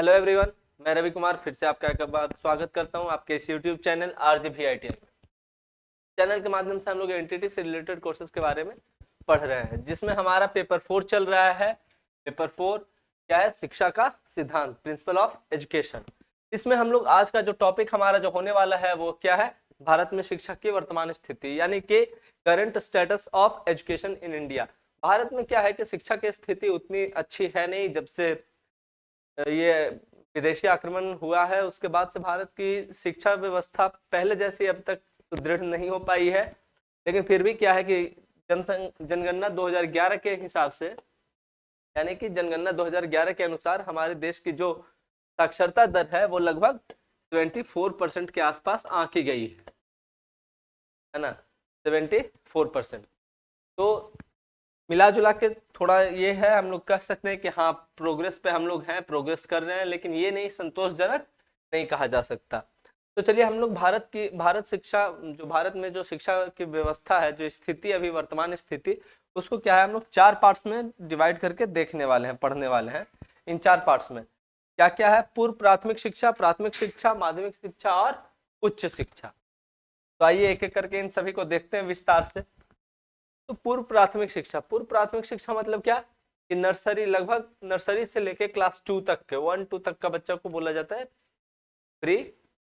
Hello everyone, मैं रवि कुमार फिर से आपका एक बार स्वागत करता हूं आपके इस यूट्यूब चैनल RJVITL चैनल के माध्यम से हम लोग एंटिटी से रिलेटेड कोर्सेज के बारे में पढ़ रहे हैं, जिसमें हमारा पेपर 4 चल रहा है। पेपर 4 क्या है? शिक्षा का सिद्धांत, प्रिंसिपल ऑफ एजुकेशन। इसमें हम लोग आज का जो टॉपिक हमारा जो होने वाला है वो क्या है? भारत में शिक्षा की वर्तमान स्थिति, यानी कि current status of education in India. Bharat में क्या है कि शिक्षा की स्थिति उतनी अच्छी है नहीं। जब से ये विदेशी आक्रमण हुआ है उसके बाद से भारत की शिक्षा व्यवस्था पहले जैसी अब तक सुदृढ़ नहीं हो पाई है। लेकिन फिर भी क्या है कि जनगणना 2011 के हिसाब से, यानी कि जनगणना 2011 के अनुसार हमारे देश की जो साक्षरता दर है वो लगभग 74% के आसपास आंकी गई है ना, 74%। तो मिला जुला के थोड़ा ये है, हम लोग कह सकते हैं कि हाँ प्रोग्रेस पे हम लोग हैं, प्रोग्रेस कर रहे हैं, लेकिन ये नहीं, संतोषजनक नहीं कहा जा सकता। तो चलिए हम लोग भारत में जो शिक्षा की व्यवस्था है, जो स्थिति अभी वर्तमान स्थिति, उसको क्या है हम लोग 4 पार्ट्स में डिवाइड करके देखने वाले हैं, पढ़ने वाले हैं। इन 4 पार्ट्स में क्या क्या है? पूर्व प्राथमिक शिक्षा, प्राथमिक शिक्षा, माध्यमिक शिक्षा और उच्च शिक्षा। तो आइए एक एक करके इन सभी को देखते हैं विस्तार से। तो पूर्व प्राथमिक शिक्षा मतलब क्या कि लगभग नर्सरी से लेके क्लास 2 तक के 1-2 तक का बच्चा को बोला जाता है प्री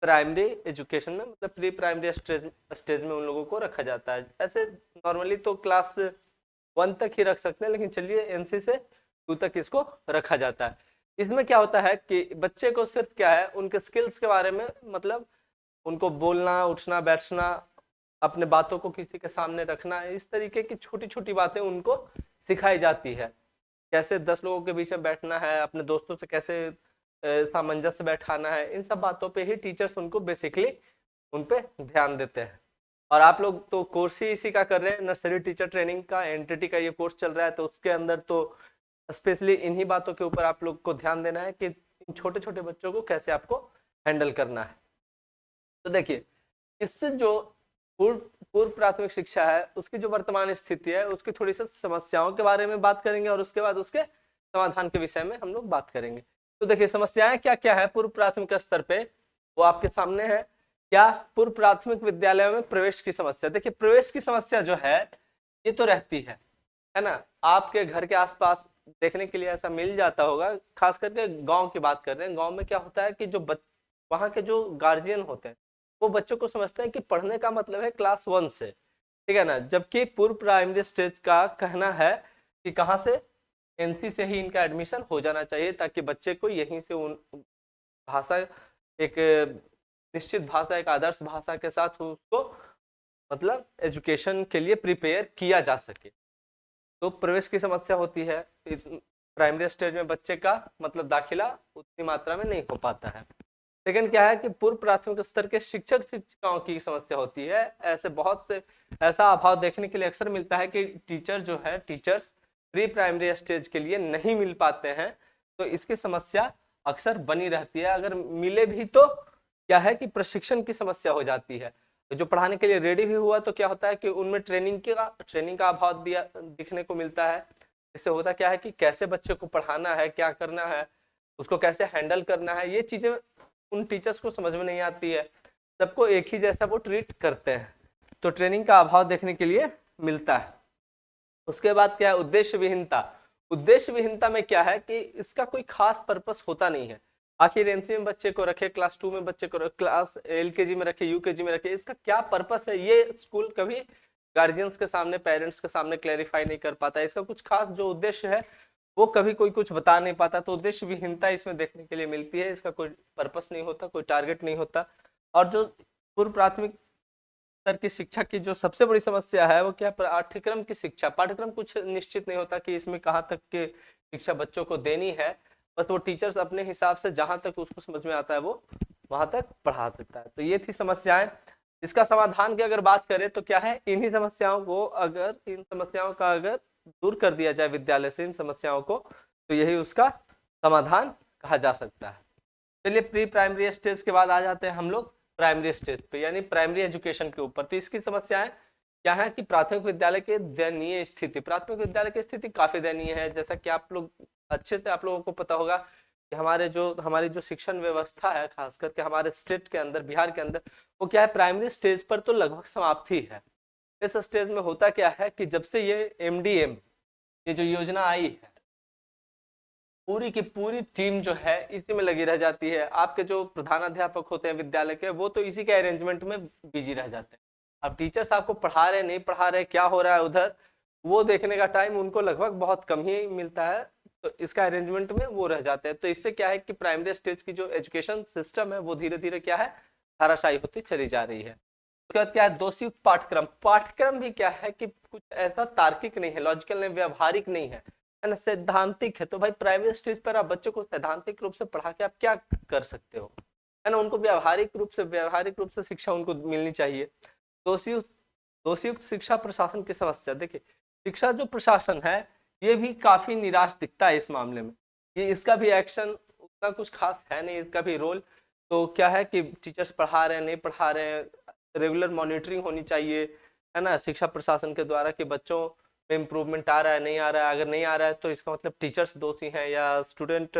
प्राइमरी एजुकेशन में, मतलब प्री प्राइमरी स्टेज में उन लोगों को रखा जाता है। ऐसे नॉर्मली तो क्लास 1 तक ही रख सकते हैं, लेकिन चलिए NC से 2 तक इसको रखा जाता है। इसमें क्या होता है कि बच्चे को सिर्फ क्या है, उनके स्किल्स के बारे में, मतलब उनको बोलना, उठना, बैठना, अपने बातों को किसी के सामने रखना, इस तरीके की छोटी छोटी बातें उनको सिखाई जाती है। कैसे 10 लोगों के बीच में बैठना है, अपने दोस्तों से कैसे सामंजस्य बैठाना है, इन सब बातों पे ही टीचर्स उनको बेसिकली उन पे ध्यान देते हैं। और आप लोग तो कोर्स ही इसी का कर रहे हैं, नर्सरी टीचर ट्रेनिंग का, एनटीटी का ये कोर्स चल रहा है। तो उसके अंदर तो स्पेशली इन्हीं बातों के ऊपर आप लोग को ध्यान देना है कि इन छोटे छोटे बच्चों को कैसे आपको हैंडल करना है। तो देखिए, इससे जो पूर्व प्राथमिक शिक्षा है उसकी जो वर्तमान स्थिति है, उसकी थोड़ी सी समस्याओं के बारे में बात करेंगे और उसके बाद उसके समाधान के विषय में हम लोग बात करेंगे। तो देखिए, समस्याएं क्या क्या है पूर्व प्राथमिक स्तर पे, वो आपके सामने है। क्या? पूर्व प्राथमिक विद्यालयों में प्रवेश की समस्या। देखिए, प्रवेश की समस्या जो है ये तो रहती है ना। आपके घर के आसपास देखने के लिए ऐसा मिल जाता होगा, खास करके गांव की बात कर रहे हैं। गांव में क्या होता है कि जो वहाँ के जो गार्जियन होते हैं वो बच्चों को समझते हैं कि पढ़ने का मतलब है क्लास 1 से, ठीक है ना। जबकि पूर्व प्राइमरी स्टेज का कहना है कि कहाँ से, NC से ही इनका एडमिशन हो जाना चाहिए, ताकि बच्चे को यहीं से उन भाषा, एक निश्चित भाषा, एक आदर्श भाषा के साथ उसको मतलब एजुकेशन के लिए प्रिपेयर किया जा सके। तो प्रवेश की समस्या होती है, प्राइमरी स्टेज में बच्चे का मतलब दाखिला उतनी मात्रा में नहीं हो पाता है। सेकंड क्या है कि पूर्व प्राथमिक स्तर के शिक्षक शिक्षिकाओं की समस्या होती है। ऐसा अभाव देखने के लिए अक्सर मिलता है कि टीचर्स प्री प्राइमरी स्टेज के लिए नहीं मिल पाते हैं। तो इसकी समस्या अक्सर बनी रहती है। अगर मिले भी तो क्या है कि प्रशिक्षण की समस्या हो जाती है। तो जो पढ़ाने के लिए रेडी भी हुआ तो क्या होता है कि उनमें ट्रेनिंग का अभाव दिखने को मिलता है। इससे होता क्या है कि कैसे बच्चे को पढ़ाना है, क्या करना है, उसको कैसे हैंडल करना है, ये चीजें उन टीचर्स को समझ में नहीं आती है। सबको एक ही जैसा वो ट्रीट करते हैं। तो ट्रेनिंग का अभाव देखने के लिए मिलता है। उसके बाद क्या है? उद्देश्य विहीनता। उद्देश्य विहीनता में क्या है कि इसका कोई खास पर्पस होता नहीं है। आखिर NC में बच्चे को रखे, क्लास 2 में बच्चे को रखे, क्लास LKG में रखे, UKG में रखे, इसका क्या पर्पस है ये स्कूल कभी गार्जियंस के सामने, पेरेंट्स के सामने क्लैरिफाई नहीं कर पाता। इसका कुछ खास जो उद्देश्य है वो कभी कोई कुछ बता नहीं पाता। तो उद्देश्य विहीनता इसमें देखने के लिए मिलती है। इसका कोई पर्पस नहीं होता, कोई टारगेट नहीं होता। और जो पूर्व प्राथमिक स्तर की शिक्षा की जो सबसे बड़ी समस्या है वो क्या? पाठ्यक्रम की शिक्षा। पाठ्यक्रम कुछ निश्चित नहीं होता कि इसमें कहाँ तक की शिक्षा बच्चों को देनी है। बस वो टीचर्स अपने हिसाब से जहां तक उसको समझ में आता है वो वहां तक पढ़ा देता है। तो ये थी समस्याएं। इसका समाधान की अगर बात करें तो क्या है, इन समस्याओं का अगर दूर कर दिया जाए विद्यालय से इन समस्याओं को, तो यही उसका समाधान कहा जा सकता है। चलिए, प्री प्राइमरी स्टेज के बाद आ जाते हैं हम लोग प्राइमरी स्टेज पे, यानी प्राइमरी एजुकेशन के ऊपर। तो इसकी समस्याएं क्या है कि प्राथमिक विद्यालय की दयनीय स्थिति। प्राथमिक विद्यालय की स्थिति काफी दयनीय है। जैसा कि आप लोग अच्छे से आप लोगों को पता होगा कि हमारी जो शिक्षण व्यवस्था है, खास करके हमारे स्टेट के अंदर, बिहार के अंदर, वो क्या है, प्राइमरी स्टेज पर तो लगभग समाप्त ही है। इस स्टेज में होता क्या है कि जब से ये MDM, ये जो योजना आई है, पूरी की पूरी टीम जो है इसी में लगी रह जाती है। आपके जो प्रधानाध्यापक होते हैं विद्यालय के, वो तो इसी के अरेंजमेंट में बिजी रह जाते हैं। अब टीचर्स आपको पढ़ा रहे नहीं पढ़ा रहे, क्या हो रहा है उधर, वो देखने का टाइम उनको लगभग बहुत कम ही मिलता है, तो इसका अरेंजमेंट में वो रह जाते हैं। तो इससे क्या है कि प्राइमरी स्टेज की जो एजुकेशन सिस्टम है वो धीरे धीरे क्या है, धाराशायी होती चली जा रही है। उसके बाद क्या है, दोषयुक्त पाठ्यक्रम। पाठ्यक्रम भी क्या है कि कुछ ऐसा तार्किक नहीं है, लॉजिकल नहीं, व्यवहारिक नहीं है ना, सैद्धांतिक है। तो भाई प्राइमरी स्टेज पर आप बच्चों को सैद्धांतिक रूप से पढ़ा के आप क्या कर सकते हो, है ना। उनको व्यावहारिक रूप से शिक्षा उनको मिलनी चाहिए। दोषयुक्त दोषयुक्त शिक्षा प्रशासन की समस्या। देखिए, शिक्षा जो प्रशासन है ये भी काफी निराश दिखता है इस मामले में। ये इसका भी एक्शन उतना कुछ खास है नहीं, इसका भी रोल तो क्या है कि टीचर्स पढ़ा रहे हैं नहीं पढ़ा रहे हैं, रेगुलर मॉनिटरिंग होनी चाहिए, है ना, शिक्षा प्रशासन के द्वारा कि बच्चों में इम्प्रूवमेंट आ रहा है नहीं आ रहा है। अगर नहीं आ रहा है तो इसका मतलब टीचर्स दोषी हैं या स्टूडेंट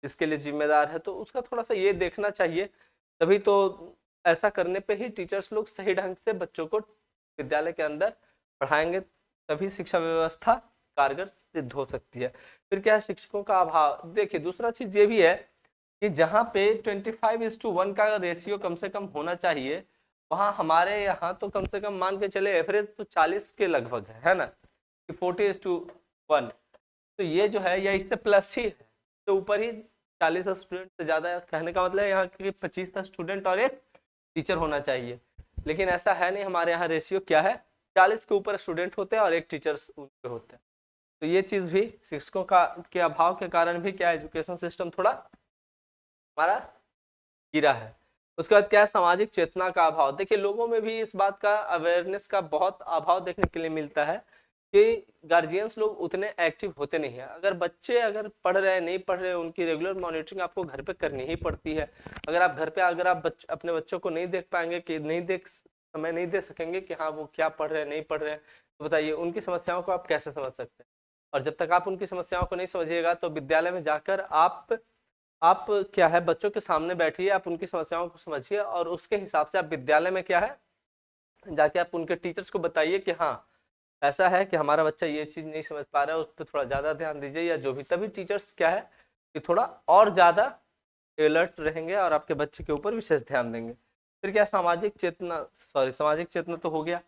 इसके लिए जिम्मेदार है, तो उसका थोड़ा सा ये देखना चाहिए। तभी तो ऐसा करने पे ही टीचर्स लोग सही ढंग से बच्चों को विद्यालय के अंदर पढ़ाएंगे, तभी शिक्षा व्यवस्था कारगर सिद्ध हो सकती है। फिर क्या है, शिक्षकों का अभाव। देखिए, दूसरा चीज ये भी है कि जहाँ पे 25:1 का रेशियो कम से कम होना चाहिए, वहाँ हमारे यहाँ तो कम से कम मान के चले एवरेज तो 40 के लगभग है ना, कि 40:1। तो ये जो है या इससे प्लस ही है, तो ऊपर ही 40 स्टूडेंट से ज्यादा, कहने का मतलब यहाँ के 25 स्टूडेंट और एक टीचर होना चाहिए। लेकिन ऐसा है नहीं, हमारे यहाँ रेशियो क्या है, 40 के ऊपर स्टूडेंट होते हैं और एक टीचर्स उनके होते हैं। तो ये चीज भी शिक्षकों का के अभाव के कारण भी क्या, एजुकेशन सिस्टम थोड़ा हमारा गिरा है। उसके बाद क्या है, सामाजिक चेतना का अभाव। देखिए, लोगों में भी इस बात का अवेयरनेस का बहुत अभाव देखने के लिए मिलता है कि गार्जियंस लोग उतने एक्टिव होते नहीं है। अगर बच्चे अगर पढ़ रहे हैं नहीं पढ़ रहे, उनकी रेगुलर मॉनिटरिंग आपको घर पे करनी ही पड़ती है। अगर आप घर पे अगर आप अपने बच्चों को नहीं देख पाएंगे, कि नहीं देख समय नहीं दे सकेंगे कि हाँ वो क्या पढ़ रहे हैं नहीं पढ़ रहे हैं, तो बताइए उनकी समस्याओं को आप कैसे समझ सकते हैं। और जब तक आप उनकी समस्याओं को नहीं समझिएगा तो विद्यालय में जाकर आप क्या है, बच्चों के सामने बैठिए, आप उनकी समस्याओं को समझिए और उसके हिसाब से आप विद्यालय में क्या है जाके आप उनके टीचर्स को बताइए कि हाँ ऐसा है कि हमारा बच्चा ये चीज नहीं समझ पा रहा है, उस पर थोड़ा ज्यादा ध्यान दीजिए या जो भी। तभी टीचर्स क्या है कि थोड़ा और ज्यादा अलर्ट रहेंगे और आपके बच्चे के ऊपर विशेष ध्यान देंगे। फिर क्या, सामाजिक चेतना तो हो गया।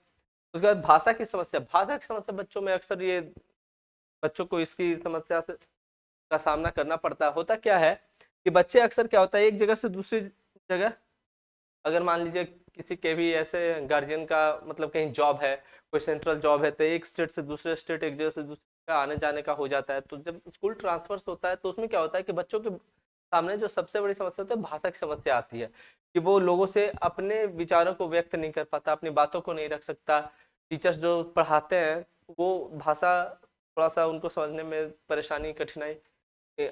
उसके बाद भाषा की समस्या। भाषा की समस्या बच्चों में अक्सर ये, बच्चों को इसकी समस्या से का सामना करना पड़ता है। होता क्या है कि बच्चे अक्सर क्या होता है, एक जगह से दूसरी जगह, अगर मान लीजिए किसी के भी ऐसे गार्जियन का मतलब कहीं जॉब है, कोई सेंट्रल जॉब है, तो एक स्टेट से दूसरे स्टेट, एक जगह से दूसरे जगह आने जाने का हो जाता है। तो जब स्कूल ट्रांसफर होता है तो उसमें क्या होता है कि बच्चों के सामने जो सबसे बड़ी समस्या होती है, भाषा की समस्या आती है कि वो लोगों से अपने विचारों को व्यक्त नहीं कर पाता, अपनी बातों को नहीं रख सकता। टीचर्स जो पढ़ाते हैं वो भाषा थोड़ा सा उनको समझने में परेशानी कठिनाई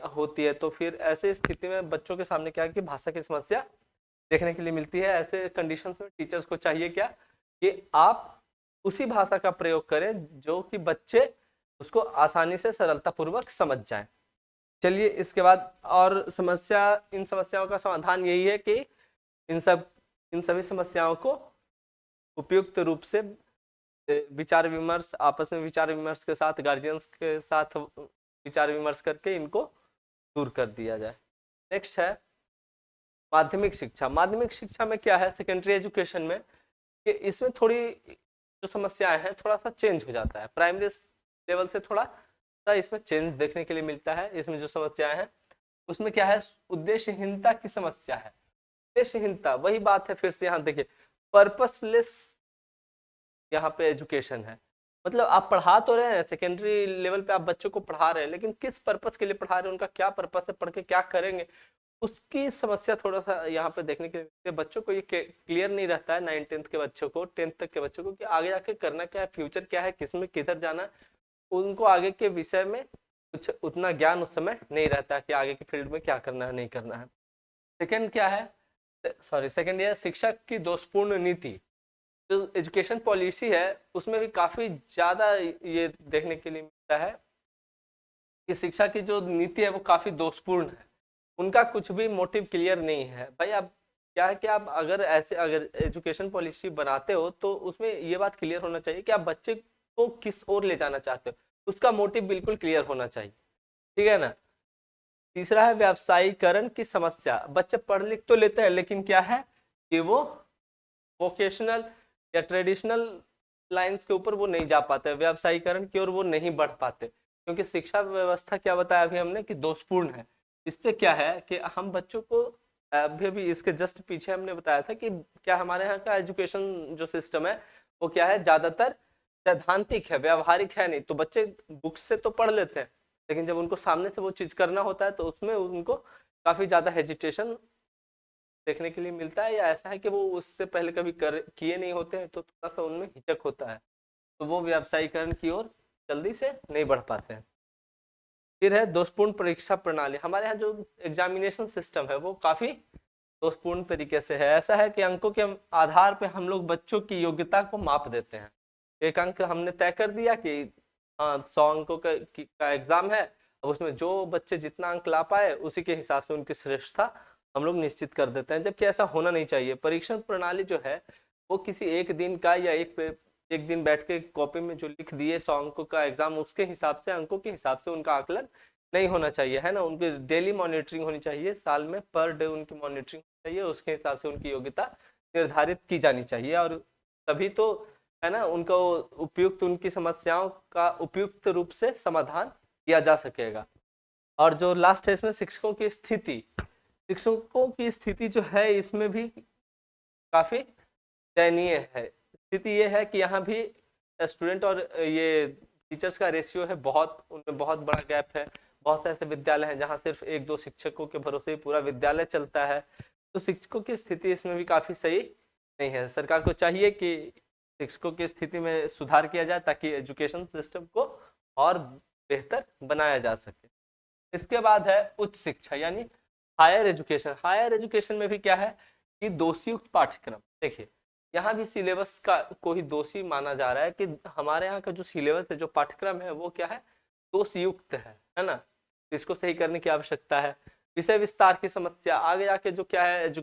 होती है। तो फिर ऐसे स्थिति में बच्चों के सामने क्या है कि भाषा की समस्या देखने के लिए मिलती है। ऐसे कंडीशंस में टीचर्स को चाहिए क्या कि आप उसी भाषा का प्रयोग करें जो कि बच्चे उसको आसानी से सरलता पूर्वक समझ जाएं। चलिए, इसके बाद और इन समस्याओं का समाधान यही है कि इन सभी समस्याओं को उपयुक्त रूप से विचार विमर्श, आपस में विचार विमर्श के साथ, गार्जियंस के साथ विचार विमर्श करके इनको दूर कर दिया जाए। नेक्स्ट है माध्यमिक शिक्षा। माध्यमिक शिक्षा में क्या है, सेकेंडरी एजुकेशन में, कि इसमें थोड़ी जो समस्याएं हैं थोड़ा सा चेंज हो जाता है। प्राइमरी लेवल से थोड़ा सा इसमें चेंज देखने के लिए मिलता है। इसमें जो समस्याएं हैं उसमें क्या है, उद्देश्यहीनता की समस्या है। उद्देश्यहीनता वही बात है, फिर से यहाँ देखिए, पर्पसलेस यहाँ पे एजुकेशन है। मतलब आप पढ़ा तो रहे हैं, सेकेंडरी लेवल पे आप बच्चों को पढ़ा रहे हैं, लेकिन किस पर्पस के लिए पढ़ा रहे हैं, उनका क्या पर्पस है, पढ़ के क्या करेंगे, उसकी समस्या थोड़ा सा यहाँ पे देखने के लिए बच्चों को ये क्लियर नहीं रहता है। 9th-10th के बच्चों को, 10th तक के बच्चों को, कि आगे जाके करना क्या है, फ्यूचर क्या है, किसमें किधर जाना है, उनको आगे के विषय में कुछ उतना ज्ञान उस समय नहीं रहता कि आगे के फील्ड में क्या करना है नहीं करना है। सेकंड क्या है, सेकंड ये शिक्षक की दोषपूर्ण नीति। जो एजुकेशन पॉलिसी है उसमें भी काफी ज्यादा ये देखने के लिए मिलता है कि शिक्षा की जो नीति है वो काफी दोषपूर्ण है। उनका कुछ भी मोटिव क्लियर नहीं है। भाई आप क्या है कि आप अगर एजुकेशन पॉलिसी बनाते हो तो उसमें ये बात क्लियर होना चाहिए कि आप बच्चे को किस ओर ले जाना चाहते हो, उसका मोटिव बिल्कुल क्लियर होना चाहिए, ठीक है ना। तीसरा है व्यावसायीकरण की समस्या। बच्चे पढ़ लिख तो लेते हैं लेकिन क्या है कि वो वोकेशनल या ट्रेडिशनल लाइंस के ऊपर वो नहीं जा पाते, व्यावसायीकरण की ओर वो नहीं बढ़ पाते, क्योंकि शिक्षा व्यवस्था क्या बताया अभी हमने कि दोषपूर्ण है। इससे क्या है कि हम बच्चों को अभी अभी इसके जस्ट पीछे हमने बताया था कि क्या हमारे यहाँ का एजुकेशन जो सिस्टम है वो क्या है, ज्यादातर सैद्धांतिक है, व्यवहारिक है नहीं। तो बच्चे बुक से तो पढ़ लेते हैं लेकिन जब उनको सामने से वो चीज करना होता है तो उसमें उनको काफी ज्यादा हेजिटेशन देखने के लिए मिलता है, या ऐसा है कि वो उससे पहले कभी किए नहीं होते हैं तो थोड़ा सा उनमें हिचक होता है, तो वो व्यावसायीकरण की ओर जल्दी से नहीं बढ़ पाते हैं। फिर है दोषपूर्ण परीक्षा प्रणाली। हमारे यहाँ जो एग्जामिनेशन सिस्टम है वो काफी दोषपूर्ण तरीके से है। ऐसा है कि अंकों के आधार पे हम लोग बच्चों की योग्यता को माप देते हैं। एक अंक हमने तय कर दिया कि हाँ 100 अंकों का एग्जाम है, अब उसमें जो बच्चे जितना अंक ला पाए उसी के हिसाब से उनकी श्रेष्ठता हम लोग निश्चित कर देते हैं, जबकि ऐसा होना नहीं चाहिए। परीक्षण प्रणाली जो है वो किसी एक दिन का या एक दिन बैठ के कॉपी में जो लिख दिए 100 अंकों का एग्जाम, उसके हिसाब से अंकों के हिसाब से उनका आकलन नहीं होना चाहिए, है ना। उनकी डेली मॉनिटरिंग होनी चाहिए, साल में पर डे उनकी मॉनिटरिंग चाहिए, उसके हिसाब से उनकी योग्यता निर्धारित की जानी चाहिए, और तभी तो है ना उनको उपयुक्त उनकी समस्याओं का उपयुक्त रूप से समाधान किया जा सकेगा। और जो लास्ट है इसमें शिक्षकों की स्थिति। शिक्षकों की स्थिति जो है इसमें भी काफी दयनीय है। स्थिति ये है कि यहाँ भी स्टूडेंट और ये टीचर्स का रेशियो है बहुत, उनमें बहुत बड़ा गैप है। बहुत ऐसे विद्यालय हैं जहाँ सिर्फ एक दो शिक्षकों के भरोसे ही पूरा विद्यालय चलता है। तो शिक्षकों की स्थिति इसमें भी काफी सही नहीं है। सरकार को चाहिए कि शिक्षकों की स्थिति में सुधार किया जाए ताकि एजुकेशन सिस्टम को और बेहतर बनाया जा सके। इसके बाद है उच्च शिक्षा यानी हायर एजुकेशन। हायर एजुकेशन में भी क्या है कि दोषीयुक्त पाठ्यक्रम। देखिए यहाँ भी सिलेबस का को ही दोषी माना जा रहा है कि हमारे यहाँ का जो सिलेबस है, जो पाठ्यक्रम है वो क्या है, दोषयुक्त है ना। इसको सही करने की आवश्यकता है। विषय विस्तार की समस्या। आगे जाके जो क्या है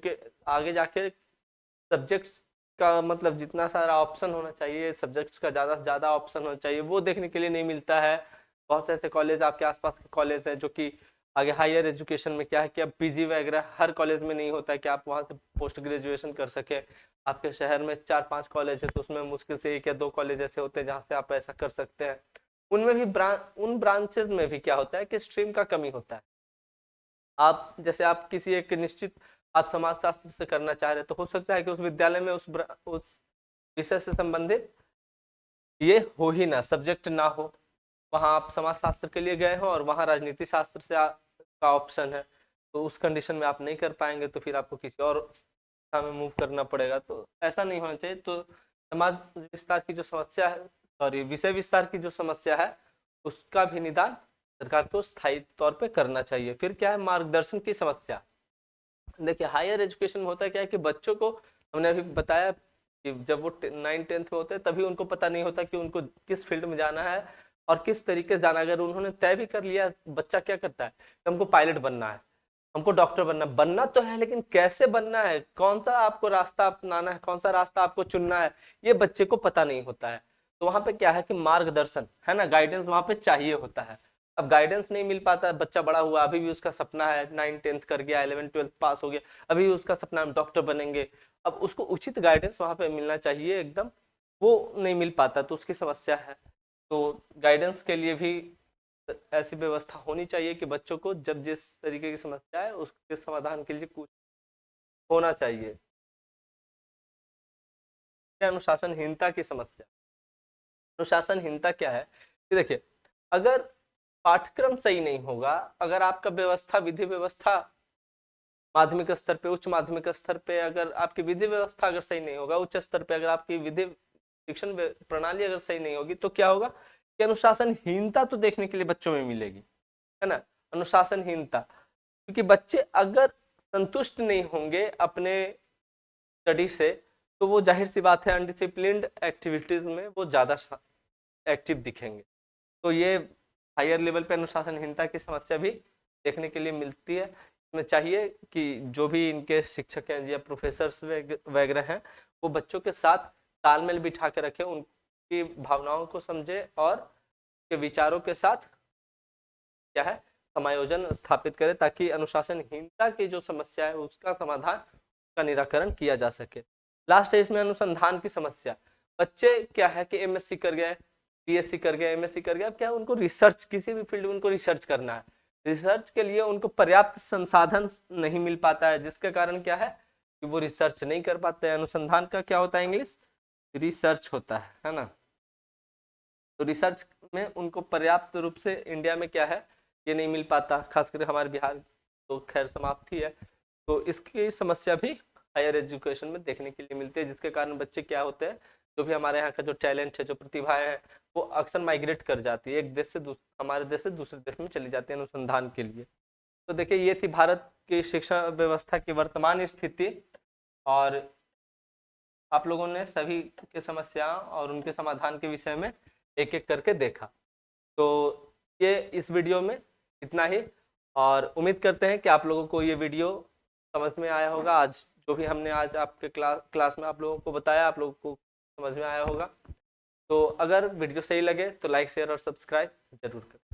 आगे जाके सब्जेक्ट्स का मतलब जितना सारा ऑप्शन होना चाहिए, सब्जेक्ट्स का ज्यादा से ज्यादा ऑप्शन होना चाहिए, वो देखने के लिए नहीं मिलता है। बहुत से ऐसे कॉलेज आपके आसपास के कॉलेज है जो कि आगे हायर एजुकेशन में क्या है कि अब पीजी वगैरह हर कॉलेज में नहीं होता है कि आप वहां से पोस्ट ग्रेजुएशन कर सके। आपके शहर में 4-5 कॉलेज है तो उसमें मुश्किल से 1 या 2 कॉलेज ऐसे होते हैं जहाँ से आप ऐसा कर सकते हैं। उनमें भी उन ब्रांचेज में भी क्या होता है कि स्ट्रीम का कमी होता है। आप जैसे आप किसी एक निश्चित आप समाज शास्त्र से करना चाह रहे तो हो सकता है कि उस विद्यालय में उस विषय से संबंधित ये हो ही ना, सब्जेक्ट ना हो। वहां आप समाज शास्त्र के लिए गए हो और वहां राजनीति शास्त्र से का ऑप्शन है, तो उस कंडीशन में आप नहीं कर पाएंगे, तो फिर आपको किसी और दिशा में मूव करना पड़ेगा। तो ऐसा नहीं होना चाहिए। तो समाज विस्तार की जो समस्या है, सॉरी विषय विस्तार की जो समस्या है, उसका भी निदान सरकार को स्थायी तौर पे करना चाहिए। फिर क्या है, मार्गदर्शन की समस्या। देखिए हायर एजुकेशन में होता है क्या है कि बच्चों को हमने अभी बताया कि जब वो 9-10 में होते हैं तभी उनको पता नहीं होता कि उनको किस फील्ड में जाना है और किस तरीके से जाना है। अगर उन्होंने तय भी कर लिया, बच्चा क्या करता है कि हमको पायलट बनना है, हमको डॉक्टर बनना तो है, लेकिन कैसे बनना है, कौन सा आपको रास्ता अपनाना है, कौन सा रास्ता आपको चुनना है, ये बच्चे को पता नहीं होता है। तो वहां पे क्या है कि मार्गदर्शन है ना, गाइडेंस वहां पे चाहिए होता है। अब गाइडेंस नहीं मिल पाता है, बच्चा बड़ा हुआ अभी भी उसका सपना है, 9-10 कर गया, 11-12 पास हो गया, अभी भी उसका सपना हम डॉक्टर बनेंगे। अब उसको उचित गाइडेंस वहां पे मिलना चाहिए एकदम, वो नहीं मिल पाता तो उसकी समस्या है। तो गाइडेंस के लिए भी ऐसी व्यवस्था होनी चाहिए कि बच्चों को जब जिस तरीके की समस्या है उसके समाधान के लिए कुछ होना चाहिए। अनुशासनहीनता की समस्या। अनुशासनहीनता क्या है कि देखिए अगर पाठ्यक्रम सही नहीं होगा, अगर आपका व्यवस्था विधि व्यवस्था माध्यमिक स्तर पे, उच्च माध्यमिक स्तर पे अगर आपकी विधि व्यवस्था अगर सही नहीं होगा, उच्च स्तर पे अगर आपकी विधि शिक्षण प्रणाली अगर सही नहीं होगी, तो क्या होगा कि अनुशासनहीनता तो देखने के लिए बच्चों में मिलेगी, है ना। अनुशासनहीनता, क्योंकि बच्चे अगर संतुष्ट नहीं होंगे अपने स्टडी से तो वो जाहिर सी बात है अनडिसिप्लिन्ड एक्टिविटीज में वो ज्यादा एक्टिव दिखेंगे। तो ये हायर लेवल पे अनुशासनहीनता की समस्या भी देखने के लिए मिलती है। इसमें चाहिए कि जो भी इनके शिक्षक हैं या प्रोफेसर्स वगैरह हैं वो बच्चों के साथ तालमेल बिठा के रखें, उनकी भावनाओं को समझे और के विचारों के साथ क्या है समायोजन स्थापित करें, ताकि अनुशासनहीनता की जो समस्या है उसका समाधान का निराकरण किया जा सके। लास्ट है इसमें अनुसंधान की समस्या। बच्चे क्या है कि एमएससी कर गए, बीएससी कर गए, एमएससी कर गए, अब क्या है उनको रिसर्च, किसी भी फील्ड में उनको रिसर्च करना है, रिसर्च के लिए उनको पर्याप्त संसाधन नहीं मिल पाता है, जिसके कारण क्या है कि वो रिसर्च नहीं कर पाते हैं। अनुसंधान का क्या होता है, इंग्लिश रिसर्च होता है ना। तो रिसर्च में उनको पर्याप्त रूप से इंडिया में क्या है ये नहीं मिल पाता, खासकर हमारे बिहार तो खैर समाप्त ही है। तो इसकी समस्या भी हायर एजुकेशन में देखने के लिए मिलती है, जिसके कारण बच्चे क्या होते हैं, जो भी हमारे यहाँ का जो टैलेंट है, जो प्रतिभाएं हैं, वो अक्सर माइग्रेट कर जाती है, एक देश से हमारे देश से दूसरे देश में चली जाती है अनुसंधान के लिए। तो देखिए ये थी भारत की शिक्षा व्यवस्था की वर्तमान स्थिति, और आप लोगों ने सभी के समस्या और उनके समाधान के विषय में एक एक करके देखा। तो ये इस वीडियो में इतना ही, और उम्मीद करते हैं कि आप लोगों को ये वीडियो समझ में आया होगा। आज जो भी हमने आज आपके क्लास में आप लोगों को बताया, आप लोगों को समझ में आया होगा। तो अगर वीडियो सही लगे तो लाइक शेयर और सब्सक्राइब जरूर करें।